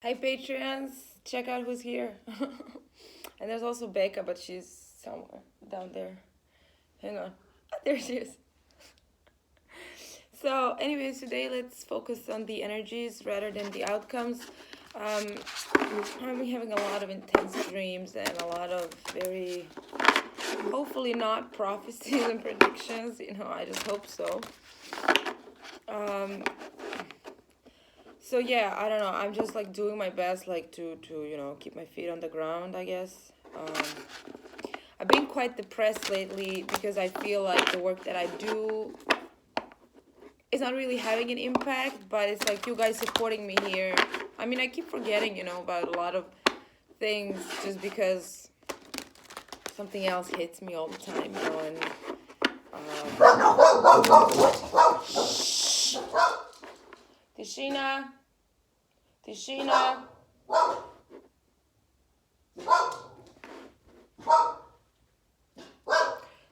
Hi, Patreons. Check out who's here. And there's also Becca, but she's somewhere down there. Hang on. There she is. So, anyways, today let's focus on the energies rather than the outcomes. Um, I'm having a lot of intense dreams and a lot of very, hopefully not prophecies and predictions. I just hope so. Um, so yeah, I don't know. I'm just like doing my best, like to keep my feet on the ground, I guess. I've been quite depressed lately because I feel like the work that I do is not really having an impact, but it's like you guys supporting me here. I mean, I keep forgetting, about a lot of things just because something else hits me all the time, and Tishina, Tishina.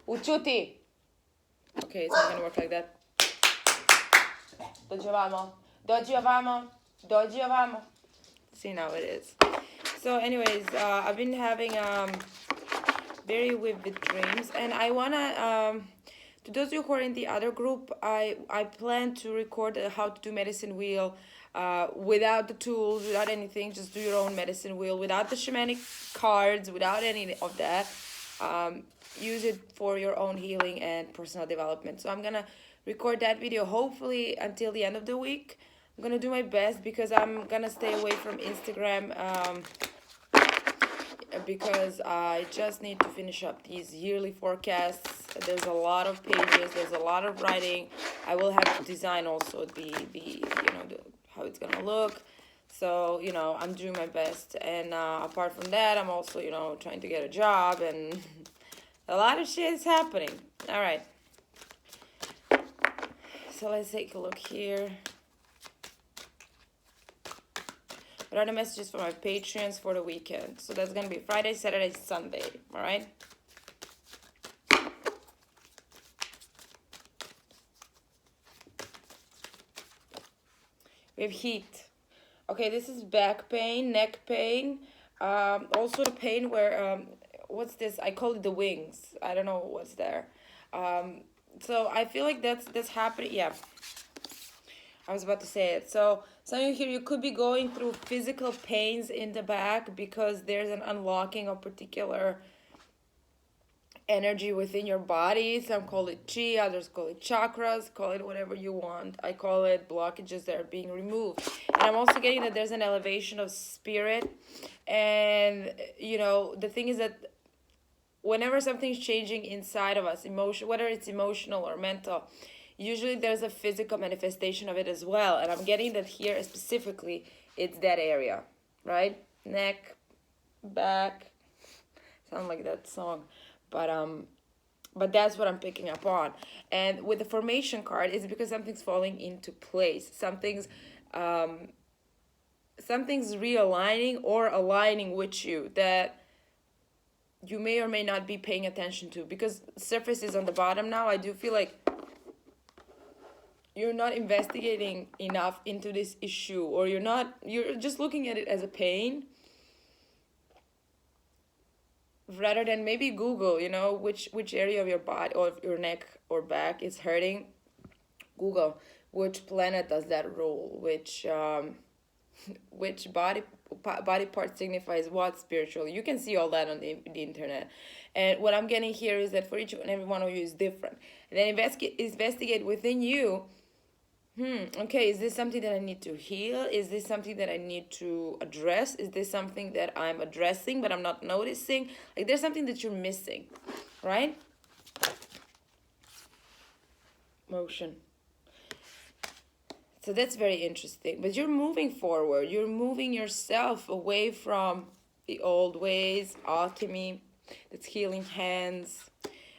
Uchuti. Okay, it's not gonna work like that. Dojivamo. See, now it is. So anyways, I've been having very vivid dreams, and I wanna to those of you who are in the other group, I plan to record how to do medicine wheel without the tools, without anything. Just do your own medicine wheel without the shamanic cards, without any of that. Use it for your own healing and personal development. So I'm gonna record that video hopefully until the end of the week. I'm gonna do my best because I'm gonna stay away from Instagram because I just need to finish up these yearly forecasts. There's a lot of pages, there's a lot of writing. I will have to design also the how it's gonna look. So, I'm doing my best. And apart from that, I'm also, trying to get a job, and a lot of shit is happening. All right. So let's take a look here. What are the messages for my Patreons for the weekend? So that's going to be Friday, Saturday, Sunday. All right. We have heat. Okay, this is back pain, neck pain. Also the pain where, what's this? I call it the wings. I don't know what's there. So I feel like that's happening. Yeah, I was about to say it. So some of you here, you could be going through physical pains in the back because there's an unlocking of particular energy within your body. Some call it chi, others call it chakras, call it whatever you want. I call it blockages that are being removed. And I'm also getting that there's an elevation of spirit. And, the thing is that whenever something's changing inside of us, emotion, whether it's emotional or mental, usually there's a physical manifestation of it as well. And I'm getting that here specifically, it's that area, right? Neck, back, sound like that song. But that's what I'm picking up on. And with the formation card, it's because something's falling into place. Something's realigning or aligning with you that you may or may not be paying attention to, because surface is on the bottom now. I do feel like you're not investigating enough into this issue, or you're just looking at it as a pain rather than maybe Google, which area of your body or your neck or back is hurting. Google which planet does that rule, which body part signifies what spiritual. You can see all that on the internet. And what I'm getting here is that for each and every one of you is different. And then investigate within you. Okay, is this something that I need to heal? Is this something that I need to address? Is this something that I'm addressing but I'm not noticing? Like, there's something that you're missing, right? Motion. So that's very interesting. But you're moving forward. You're moving yourself away from the old ways, alchemy, that's healing hands.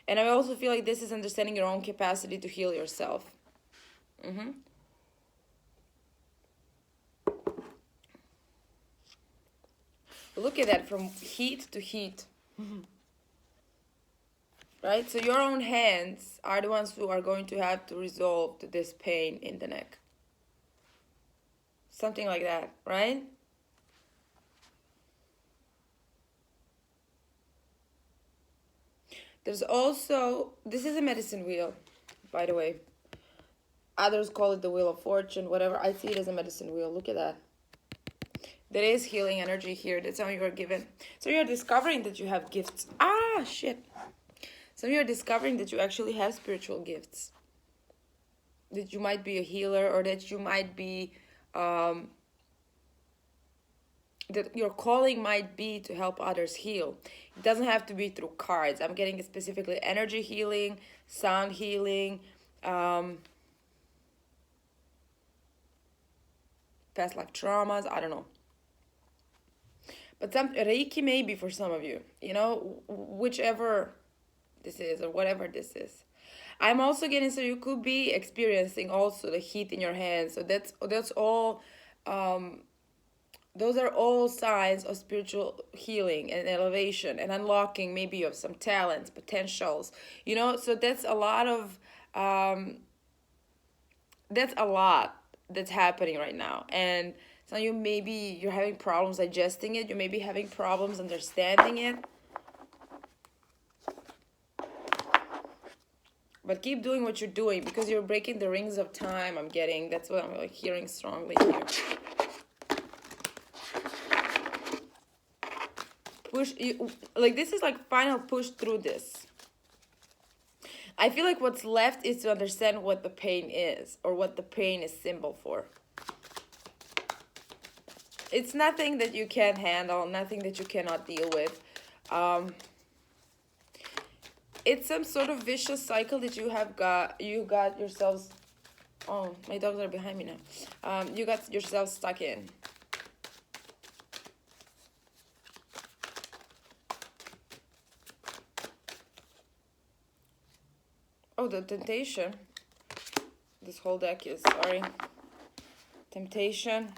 And I also feel like this is understanding your own capacity to heal yourself. Look at that, from heat to heat. Right? So your own hands are the ones who are going to have to resolve this pain in the neck. Something like that, right? There's also, this is a medicine wheel, by the way. Others call it the wheel of fortune, whatever. I see it as a medicine wheel. Look at that. There is healing energy here. That's how you are given. So you're discovering that you have gifts. Ah, shit. So you're discovering that you actually have spiritual gifts. That you might be a healer, or that you might be, that your calling might be to help others heal. It doesn't have to be through cards. I'm getting specifically energy healing, sound healing, past life traumas, I don't know. But some Reiki maybe for some of you, whichever this is or whatever this is. I'm also getting, so you could be experiencing also the heat in your hands. So that's all, those are all signs of spiritual healing and elevation and unlocking maybe of some talents, potentials, so that's a lot of, that's happening right now. And so maybe you're having problems digesting it. You may be having problems understanding it. But keep doing what you're doing, because you're breaking the rings of time. I'm getting, that's what I'm hearing strongly here. Push, this is like final push through this. I feel like what's left is to understand what the pain is, or what the pain is symbol for. It's nothing that you can't handle, nothing that you cannot deal with. It's some sort of vicious cycle that you got yourselves. Oh, my dogs are behind me now. You got yourself stuck in. Oh, the temptation. This whole deck is, sorry. Temptation.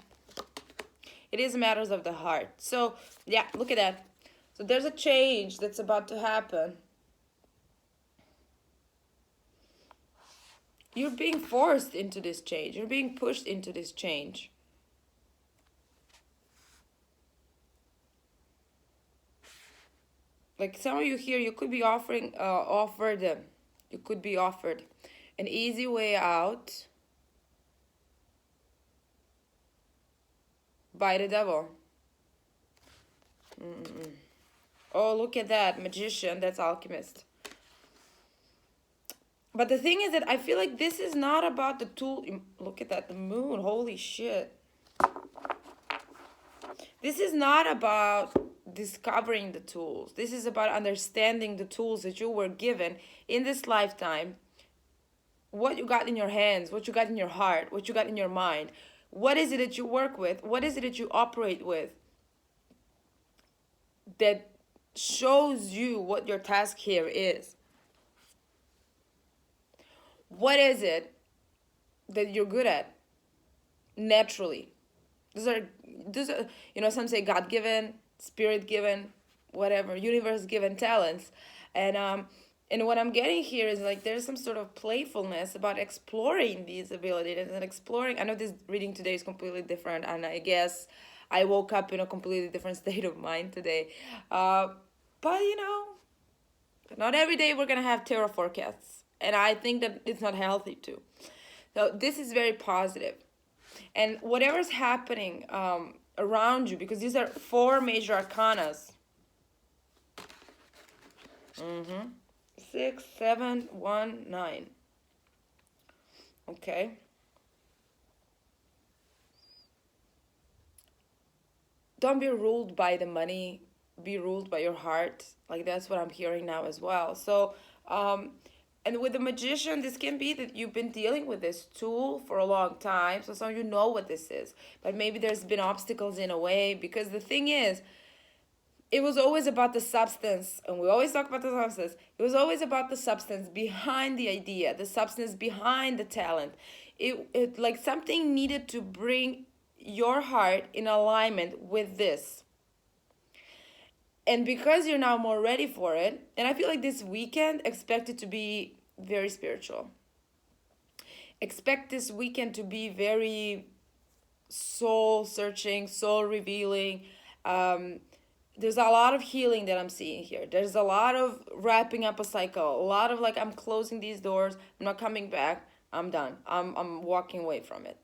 It is matters of the heart. So, yeah, look at that. So there's a change that's about to happen. You're being forced into this change. You're being pushed into this change. Like some of you here, you could be offered an easy way out by the devil. Oh, look at that. Magician, that's alchemist. But the thing is that I feel like this is not about the tool. Look at that, the moon. Holy shit. This is not about discovering the tools. This is about understanding the tools that you were given in this lifetime. What you got in your hands, what you got in your heart, what you got in your mind. What is it that you work with? What is it that you operate with that shows you what your task here is? What is it that you're good at naturally? These are, some say God-given, spirit-given, whatever, universe-given talents. And what I'm getting here is like there's some sort of playfulness about exploring these abilities and exploring. I know this reading today is completely different, and I guess I woke up in a completely different state of mind today. But, not every day we're going to have tarot forecasts. And I think that it's not healthy too. So this is very positive. And whatever's happening around you, because these are 4 major arcanas. 6, 7, 1, 9. Okay. Don't be ruled by the money. Be ruled by your heart. Like that's what I'm hearing now as well. So, and with the magician, this can be that you've been dealing with this tool for a long time. So some of you know what this is. But maybe there's been obstacles in a way. Because the thing is, it was always about the substance. And we always talk about the substance. It was always about the substance behind the idea. The substance behind the talent. It like something needed to bring your heart in alignment with this. And because you're now more ready for it, and I feel like this weekend, expect it to be very spiritual. Expect this weekend to be very soul-searching, soul-revealing, there's a lot of healing that I'm seeing here. There's a lot of wrapping up a cycle. A lot of like, I'm closing these doors. I'm not coming back. I'm done. I'm walking away from it.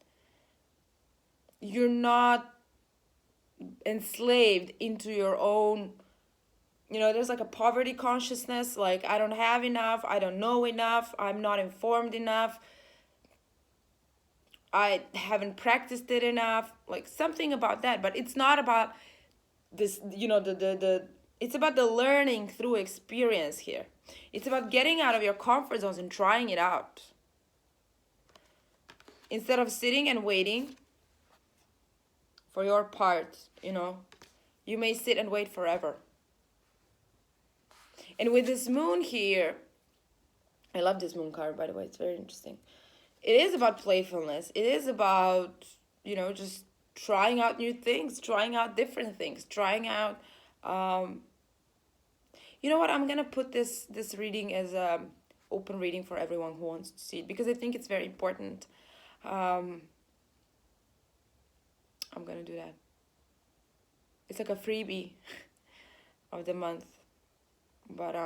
You're not enslaved into your own, there's like a poverty consciousness, like I don't have enough, I don't know enough, I'm not informed enough, I haven't practiced it enough, like something about that. But it's not about this, it's about the learning through experience here. It's about getting out of your comfort zones and trying it out. Instead of sitting and waiting for your part, you may sit and wait forever. And with this moon here, I love this moon card, by the way, it's very interesting. It is about playfulness. It is about, just trying out new things, trying out different things, trying out, you know what, I'm going to put this reading as a open reading for everyone who wants to see it, because I think it's very important. I'm going to do that. It's like a freebie of the month. But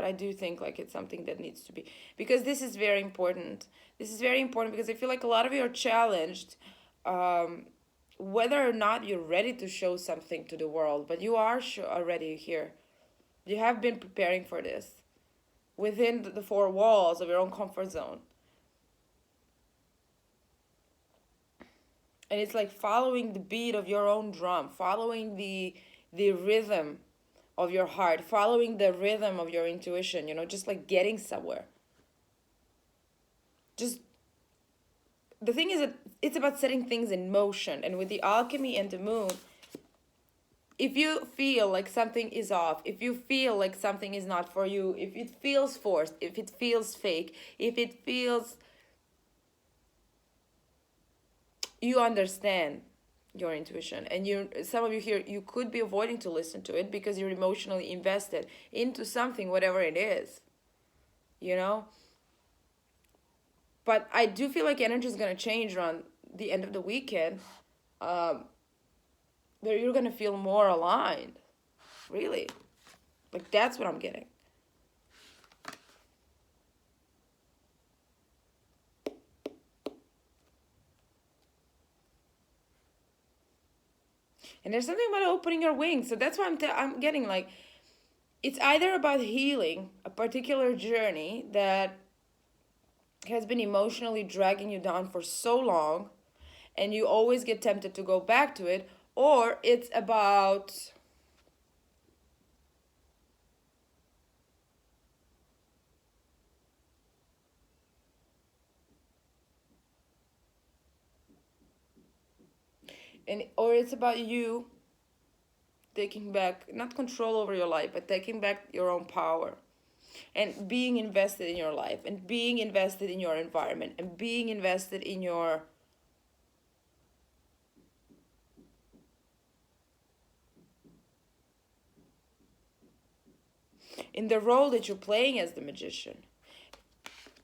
I do think like it's something that needs to be, because this is very important. This is very important because I feel like a lot of you are challenged, whether or not you're ready to show something to the world, but you are already here. You have been preparing for this within the four walls of your own comfort zone. And it's like following the beat of your own drum, following the rhythm of your heart, following the rhythm of your intuition, just like getting somewhere. Just, the thing is that it's about setting things in motion. And with the alchemy and the moon, if you feel like something is off, if you feel like something is not for you, if it feels forced, if it feels fake, if it feels, you understand your intuition, and some of you here, you could be avoiding to listen to it because you're emotionally invested into something, whatever it is, but I do feel like energy is going to change around the end of the weekend, where you're going to feel more aligned, really, like that's what I'm getting. And there's something about opening your wings. So that's why I'm getting like, it's either about healing a particular journey that has been emotionally dragging you down for so long, and you always get tempted to go back to it, or it's about or it's about you taking back, not control over your life, but taking back your own power, and being invested in your life, and being invested in your environment, and being invested in the role that you're playing as the magician.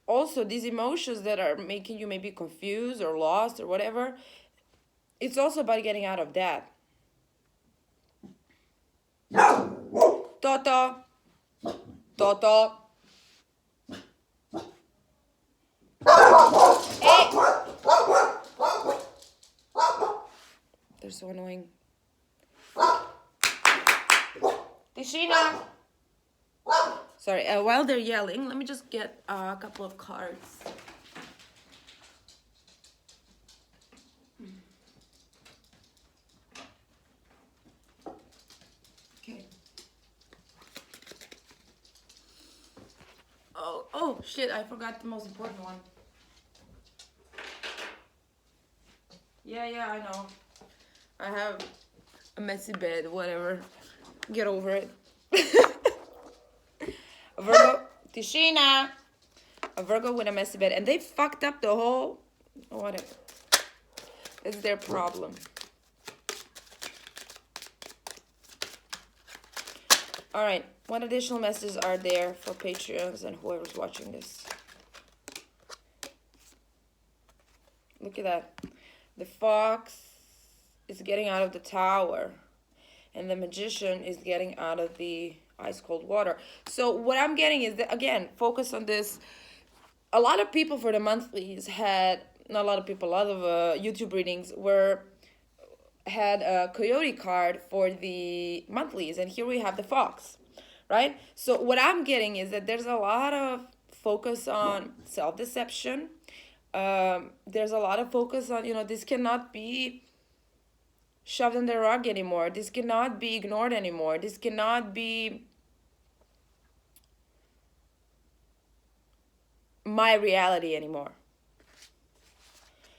Also, these emotions that are making you maybe confused or lost or whatever, it's also about getting out of that. Toto. Hey! They're so annoying. Tishina! Sorry, while they're yelling, let me just get a couple of cards. Okay. Oh shit, I forgot the most important one. Yeah, I know. I have a messy bed, whatever. Get over it. A Virgo, Tishina. A Virgo with a messy bed. And they fucked up the whole, whatever. It's their problem. All right. What additional messages are there for Patreons and whoever's watching this? Look at that. The fox is getting out of the tower. and the Magician is getting out of the ice cold water. So what I'm getting is that, again, focus on this. A lot of people for the monthlies had, not a lot of people, a lot of YouTube readings had a coyote card for the monthlies, and here we have the fox, right? So what I'm getting is that there's a lot of focus on self-deception. There's a lot of focus on, this cannot be shoved on the rug anymore. This cannot be ignored anymore. This cannot be my reality anymore.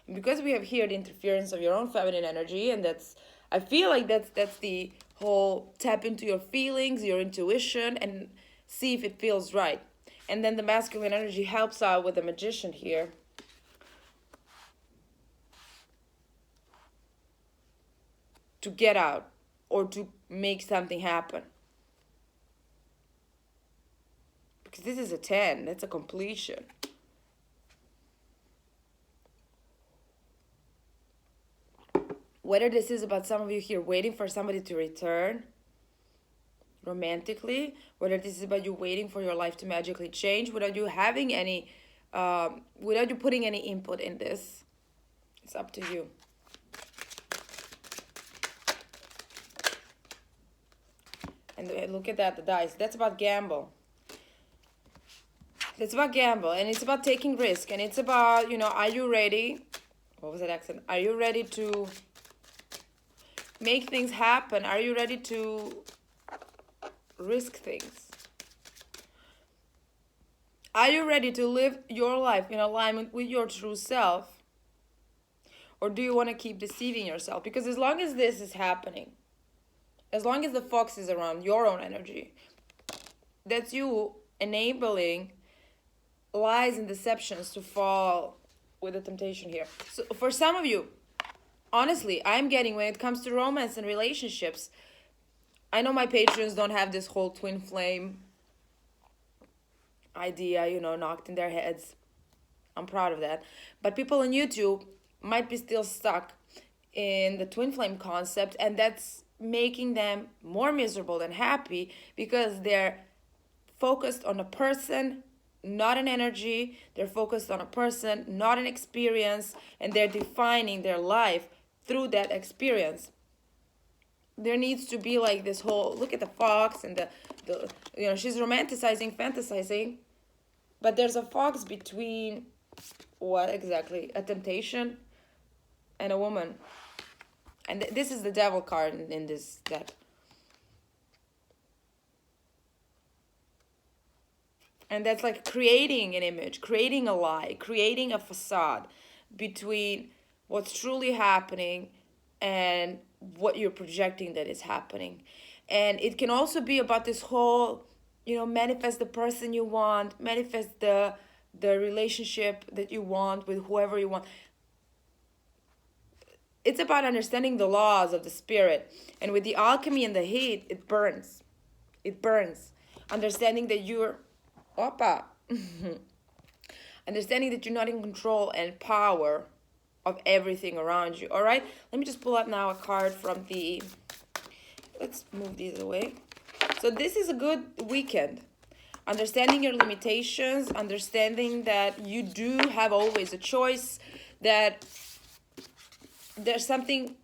And because we have here the interference of your own feminine energy, and I feel like that's the whole tap into your feelings, your intuition, and see if it feels right. And then the masculine energy helps out with the Magician here. To get out or to make something happen. Because this is a 10, that's a completion. Whether this is about some of you here waiting for somebody to return romantically, whether this is about you waiting for your life to magically change without you having any, without you putting any input in this, it's up to you. And look at that, the dice. That's about gamble. It's about gamble, and it's about taking risk, and it's about, are you ready? What was that accent? Are you ready to make things happen? Are you ready to risk things? Are you ready to live your life in alignment with your true self? Or do you want to keep deceiving yourself? Because as long as this is happening, as long as the fox is around your own energy, that's you enabling lies and deceptions to fall with the temptation here. So for some of you, honestly, I'm getting, when it comes to romance and relationships, I know my patrons don't have this whole twin flame idea, knocked in their heads. I'm proud of that. But people on YouTube might be still stuck in the twin flame concept, and that's making them more miserable than happy because they're focused on a person, not an energy. They're focused on a person, not an experience, and they're defining their life through that experience. There needs to be like this whole, look at the fox and the she's romanticizing, fantasizing, but there's a fox between what exactly? A temptation and a woman. And this is the devil card in this deck. And that's like creating an image, creating a lie, creating a facade between what's truly happening and what you're projecting that is happening. And it can also be about this whole, manifest the person you want, manifest the relationship that you want with whoever you want. It's about understanding the laws of the spirit. And with the alchemy and the heat, it burns. It burns. Understanding that you're understanding that you're not in control and power of everything around you. All right, let me just pull up now a card from the, let's move these away. So this is a good weekend. Understanding your limitations, understanding that you do have always a choice, that there's something,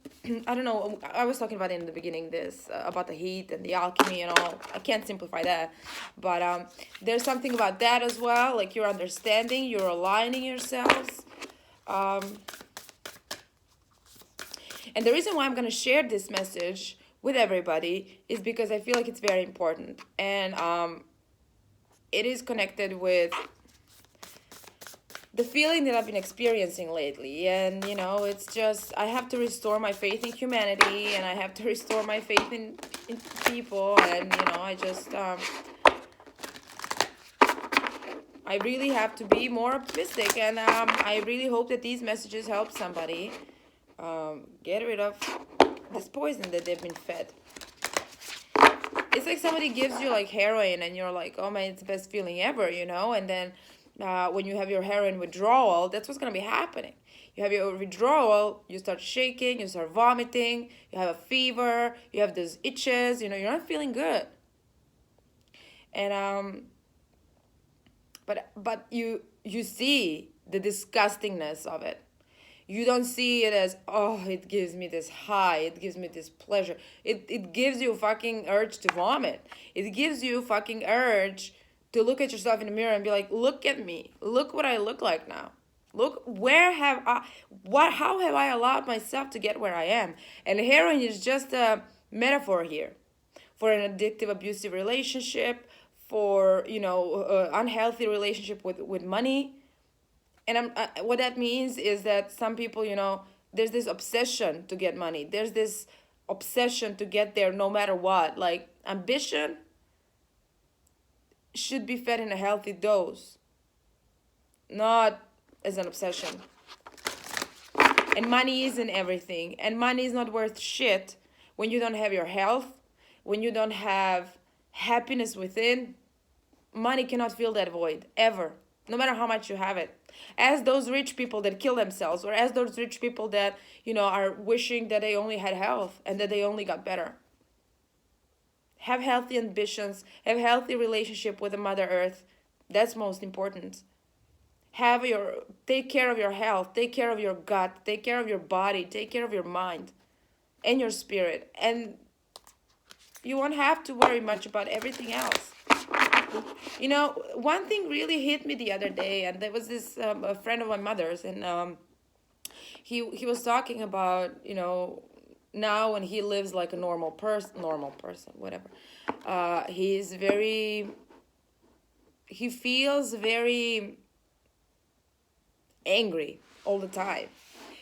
I don't know, I was talking about it in the beginning, this, about the heat and the alchemy and all. I can't simplify that. But there's something about that as well, like you're understanding, you're aligning yourselves. And the reason why I'm going to share this message with everybody is because I feel like it's very important. And it is connected with the feeling that I've been experiencing lately. And, it's just, I have to restore my faith in humanity, and I have to restore my faith in people. And, I just, I really have to be more optimistic. And I really hope that these messages help somebody get rid of this poison that they've been fed. It's like somebody gives you like heroin and you're like, oh man, it's the best feeling ever, and then when you have your heroin withdrawal, that's what's going to be happening. You have your withdrawal, you start shaking, you start vomiting, you have a fever, you have those itches, you're not feeling good. And but you see the disgustingness of it. You don't see it as, oh, it gives me this high, it gives me this pleasure. It gives you a fucking urge to vomit. It gives you a fucking urge to look at yourself in the mirror and be like, look at me. Look what I look like now. Look, how have I allowed myself to get where I am? And heroin is just a metaphor here for an addictive, abusive relationship, for, unhealthy relationship with money. And what that means is that some people, there's this obsession to get money. There's this obsession to get there no matter what. Like, ambition should be fed in a healthy dose, not as an obsession. And money isn't everything. And money is not worth shit when you don't have your health, when you don't have happiness within. Money cannot fill that void, ever, no matter how much you have it. As those rich people that kill themselves, or as those rich people that, are wishing that they only had health and that they only got better. Have healthy ambitions, have healthy relationship with the Mother Earth. That's most important. Take care of your health, take care of your gut, take care of your body, take care of your mind and your spirit. And you won't have to worry much about everything else. One thing really hit me the other day, and there was this a friend of my mother's, and he was talking about, now when he lives like a normal person, whatever. He feels very angry all the time.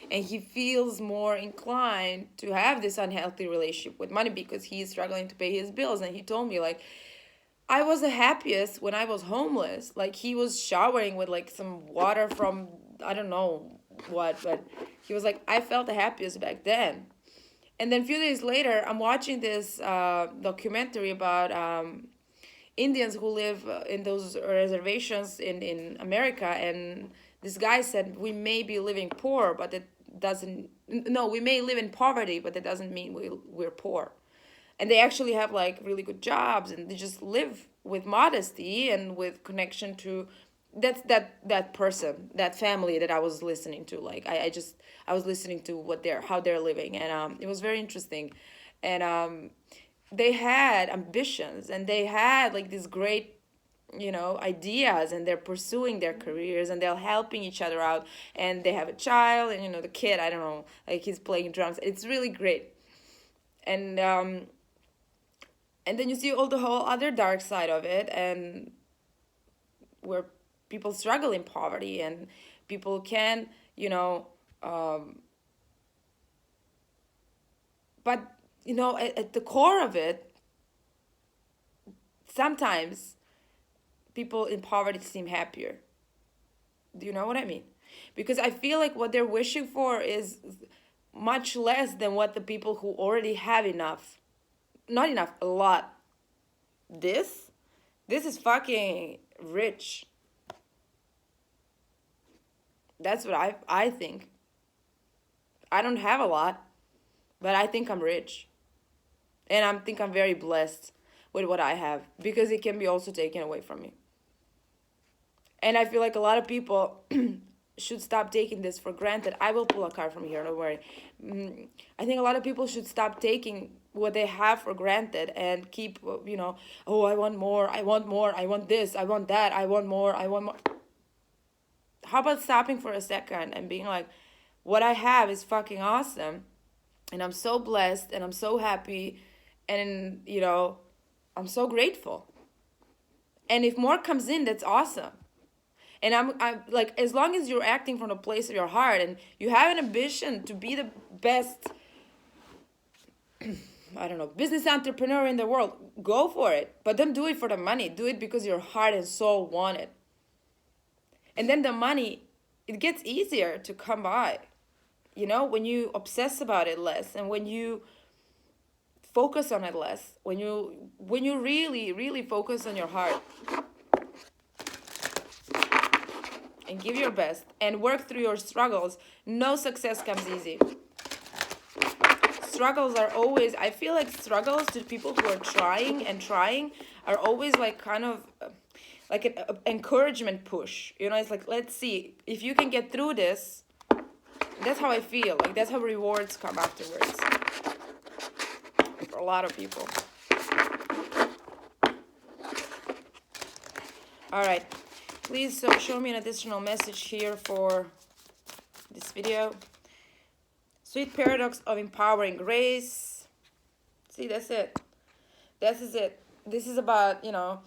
And he feels more inclined to have this unhealthy relationship with money because he's struggling to pay his bills. And he told me, like, I was the happiest when I was homeless. Like, he was showering with like some water from, I don't know what, but he was like, I felt the happiest back then. And then a few days later, I'm watching this documentary about Indians who live in those reservations in America. And this guy said, we may be living poor, but we may live in poverty, but that doesn't mean we're poor. And they actually have like really good jobs, and they just live with modesty and with connection to that person, that family that I was listening to. Like I was listening to how they're living, and it was very interesting. And they had ambitions, and they had like these great ideas, and they're pursuing their careers, and they're helping each other out, and they have a child, and the kid, I don't know, like he's playing drums. It's really great. And then you see all the whole other dark side of it, and where people struggle in poverty, and people can but at the core of it, sometimes people in poverty seem happier. Do you know what I mean? Because I feel like what they're wishing for is much less than what the people who already have enough, not enough, a lot. This is fucking rich. That's what I think. I don't have a lot, but I think I'm rich. And I think I'm very blessed with what I have, because it can be also taken away from me. And I feel like a lot of people should stop taking this for granted. I will pull a card from here, don't worry. I think a lot of people should stop taking what they have for granted and keep, oh, I want more, I want this, I want that, I want more. How about stopping for a second and being like, what I have is fucking awesome, and I'm so blessed, and I'm so happy, and, I'm so grateful. And if more comes in, that's awesome. And I'm like, as long as you're acting from the place of your heart and you have an ambition to be the best, I don't know, business entrepreneur in the world, go for it. But don't do it for the money. Do it because your heart and soul want it. And then the money, it gets easier to come by. When you obsess about it less, and when you focus on it less, when you really, really focus on your heart. and give your best and work through your struggles, no success comes easy. Struggles are always, I feel like struggles to people who are trying and trying are always like kind of like an encouragement push. You know, it's like, let's see if you can get through this. That's how I feel. Like, that's how rewards come afterwards for a lot of people. All right, please show me an additional message here for this video. Sweet paradox of empowering grace. See, that's it. This is it. This is about, you know,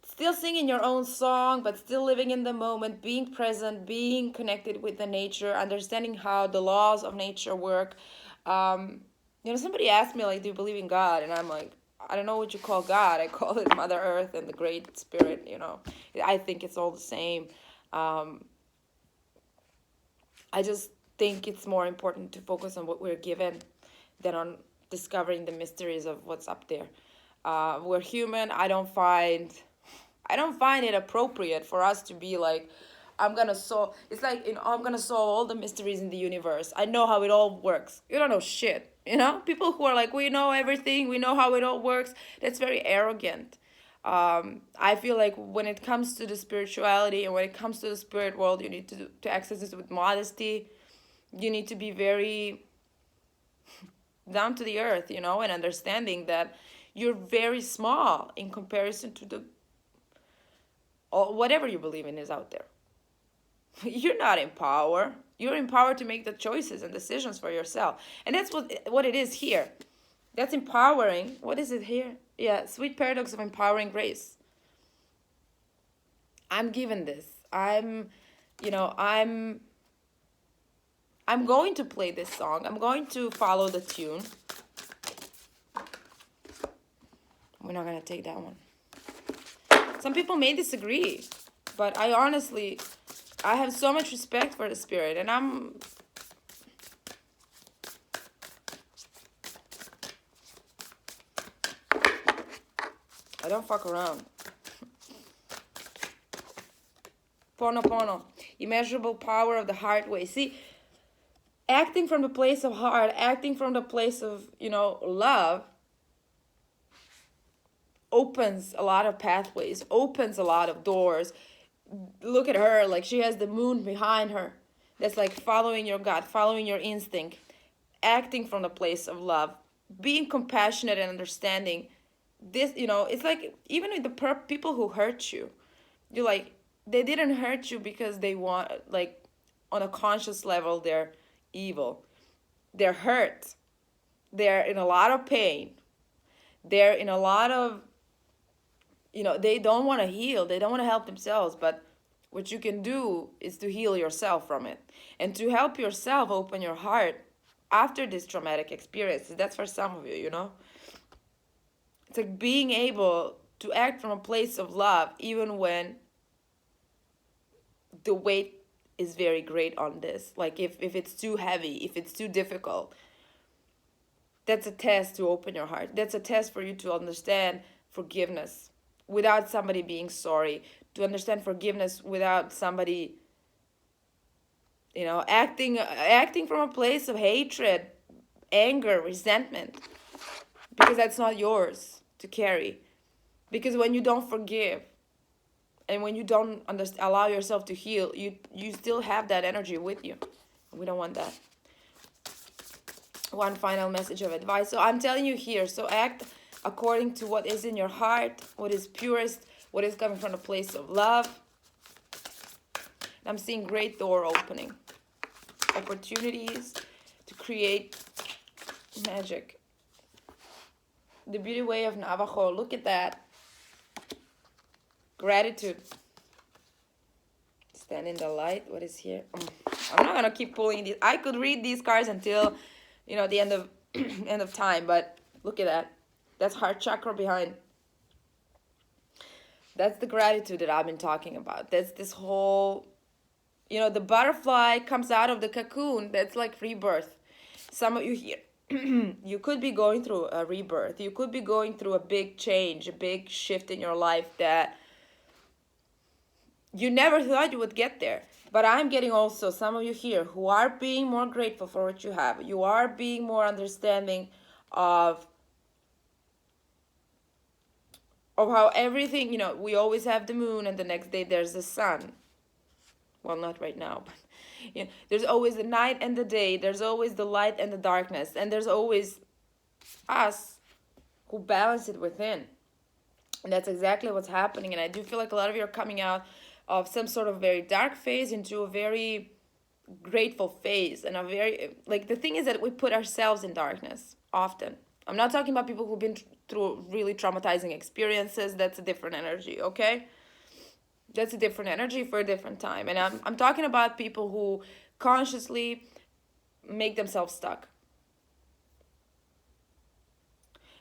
still singing your own song, but still living in the moment, being present, being connected with the nature, understanding how the laws of nature work. You know, somebody asked me, like, do you believe in God? And I'm like, I don't know what you call God. I call it Mother Earth and the Great Spirit, you know. I think it's all the same. I just think it's more important to focus on what we're given than on discovering the mysteries of what's up there. We're human. I don't find it appropriate for us to be like, I'm gonna solve. It's like, you know, I'm gonna solve all the mysteries in the universe. I know how it all works. You don't know shit. You know, people who are like, we know everything. We know how it all works. That's very arrogant. I feel like when it comes to the spirituality and when it comes to the spirit world, you need to access this with modesty. You need to be very down to the earth, you know, and understanding that you're very small in comparison to the whatever you believe in is out there. You're not in power. You're empowered to make the choices and decisions for yourself. And that's what it is here. That's empowering. What is it here? Yeah, sweet paradox of empowering grace. I'm given this. I'm going to play this song. I'm going to follow the tune. We're not going to take that one. Some people may disagree, but I have so much respect for the spirit, and I don't fuck around. Pono, immeasurable power of the heart way. See, acting from the place of heart, acting from the place of, you know, love, opens a lot of pathways, opens a lot of doors. Look at her, like she has the moon behind her. That's like following your gut, following your instinct, acting from the place of love, being compassionate and understanding. This, you know, it's like even with the people who hurt you, you're like, they didn't hurt you because they want, like, on a conscious level, they're evil. They're hurt. They're in a lot of pain. They're in a lot of, you know, they don't want to heal. They don't want to help themselves. But what you can do is to heal yourself from it. And to help yourself open your heart after this traumatic experience. That's for some of you, you know. It's like being able to act from a place of love even when the weight is very great on this. Like if it's too heavy, if it's too difficult. That's a test to open your heart. That's a test for you to understand forgiveness without somebody being sorry, to understand forgiveness without somebody, you know, acting from a place of hatred, anger, resentment, because that's not yours to carry. Because when you don't forgive and when you don't allow yourself to heal, you still have that energy with you. We don't want that. One final message of advice. So I'm telling you here, so act according to what is in your heart, what is purest, what is coming from a place of love. I'm seeing great door opening. Opportunities to create magic. The beauty way of Navajo. Look at that. Gratitude. Stand in the light. What is here? I'm not gonna keep pulling these. I could read these cards until, you know, the end of end of time. But look at that. That's heart chakra behind. That's the gratitude that I've been talking about. That's this whole, you know, the butterfly comes out of the cocoon. That's like rebirth. Some of you here, you could be going through a rebirth. You could be going through a big change, a big shift in your life that you never thought you would get there. But I'm getting also some of you here who are being more grateful for what you have. You are being more understanding of how everything, we always have the moon and the next day there's the sun. Well, not right now, but there's always the night and the day. There's always the light and the darkness. And there's always us who balance it within. And that's exactly what's happening. And I do feel like a lot of you are coming out of some sort of very dark phase into a very grateful phase. And a very, like, the thing is that we put ourselves in darkness often. I'm not talking about people who've been through really traumatizing experiences. That's a different energy, okay? That's a different energy for a different time. And I'm talking about people who consciously make themselves stuck.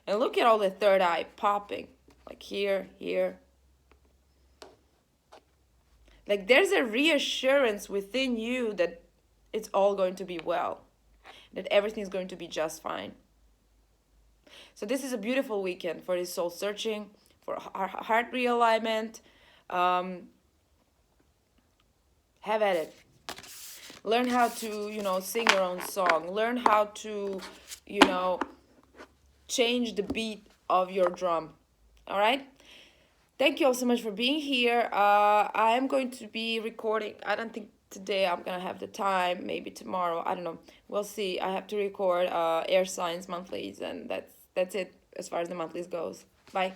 And look at all the third eye popping. Like here. Like there's a reassurance within you that it's all going to be well. That everything's going to be just fine. So this is a beautiful weekend for this soul searching, for heart realignment. Have at it. Learn how to, sing your own song. Learn how to, change the beat of your drum. All right? Thank you all so much for being here. I am going to be recording. I don't think today I'm going to have the time. Maybe tomorrow. I don't know. We'll see. I have to record air signs monthlies, and that's it as far as the monthlies goes. Bye.